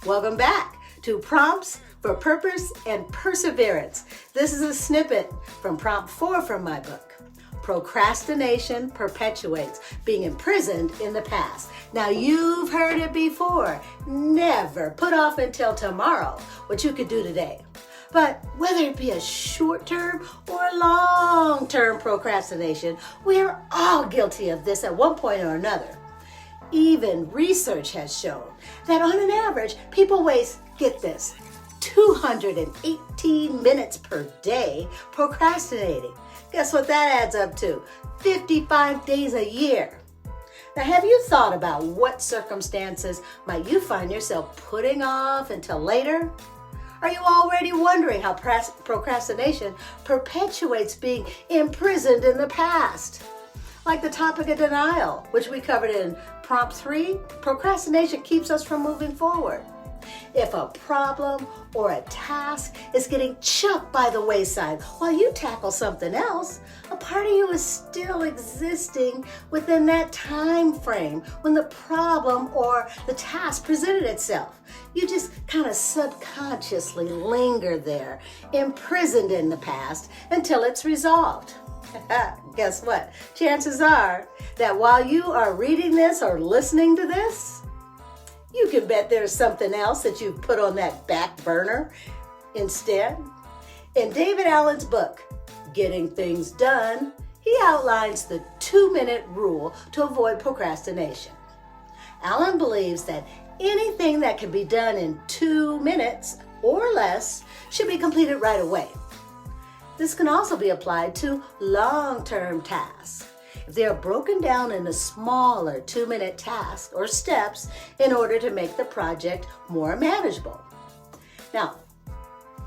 Welcome back to Prompts for Purpose and Perseverance. This is a snippet from prompt 4 from my book. Procrastination perpetuates, being imprisoned in the past. Now you've heard it before. Never put off until tomorrow what you could do today. But whether it be a short-term or a long-term procrastination, we are all guilty of this at one point or another. Even research has shown that on an average, people waste, get this, 218 minutes per day procrastinating. Guess what that adds up to? 55 days a year. Now, have you thought about what circumstances might you find yourself putting off until later? Are you already wondering how procrastination perpetuates being imprisoned in the past? Like the topic of denial, which we covered in prompt 3, procrastination keeps us from moving forward. If a problem or a task is getting chucked by the wayside while you tackle something else, a part of you is still existing within that time frame when the problem or the task presented itself. You just kind of subconsciously linger there, imprisoned in the past until it's resolved. Guess what? Chances are that while you are reading this or listening to this, you can bet there's something else that you've put on that back burner instead. In David Allen's book, Getting Things Done, he outlines the 2-minute rule to avoid procrastination. Allen believes that anything that can be done in 2 minutes or less should be completed right away. This can also be applied to long-term tasks. If they are broken down into smaller 2-minute tasks or steps in order to make the project more manageable. Now,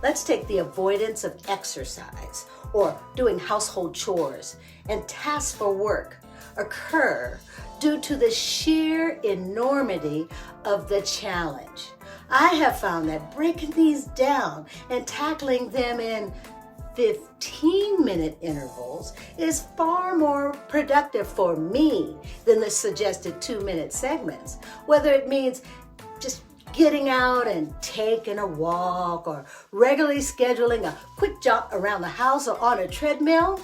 let's take the avoidance of exercise or doing household chores and tasks for work occur due to the sheer enormity of the challenge. I have found that breaking these down and tackling them in 15-minute intervals is far more productive for me than the suggested 2-minute segments. Whether it means just getting out and taking a walk or regularly scheduling a quick jog around the house or on a treadmill,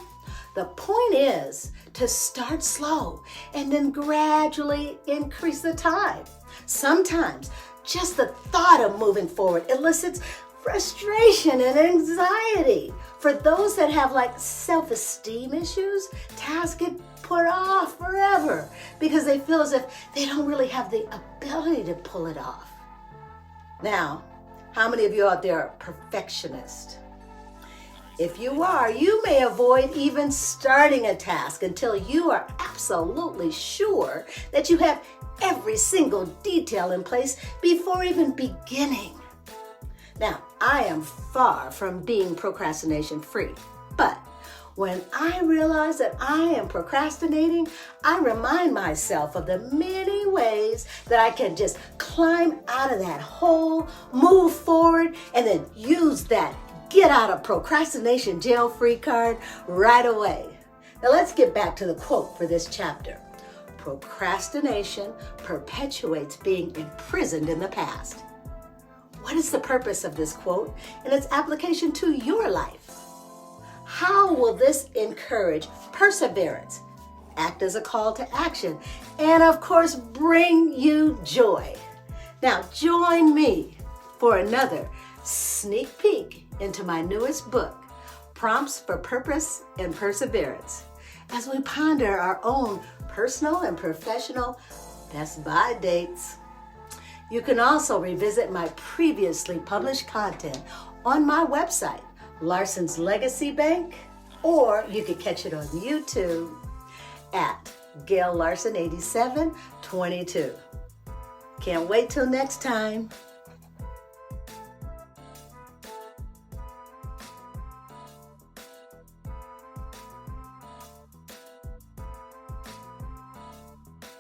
the point is to start slow and then gradually increase the time. Sometimes just the thought of moving forward elicits frustration and anxiety. For those that have self-esteem issues, tasks get put off forever because they feel as if they don't really have the ability to pull it off. Now, how many of you out there are perfectionists? If you are, you may avoid even starting a task until you are absolutely sure that you have every single detail in place before even beginning. Now, I am far from being procrastination free, but when I realize that I am procrastinating, I remind myself of the many ways that I can just climb out of that hole, move forward, and then use that get out of procrastination jail free card right away. Now let's get back to the quote for this chapter. Procrastination perpetuates being imprisoned in the past. What is the purpose of this quote and its application to your life? How will this encourage perseverance, act as a call to action, and of course, bring you joy? Now, join me for another sneak peek into my newest book, Prompts for Purpose and Perseverance, as we ponder our own personal and professional best buy dates. You can also revisit my previously published content on my website, Larson's Legacy Bank, or you can catch it on YouTube at Gail Larson 8722. Can't wait till next time.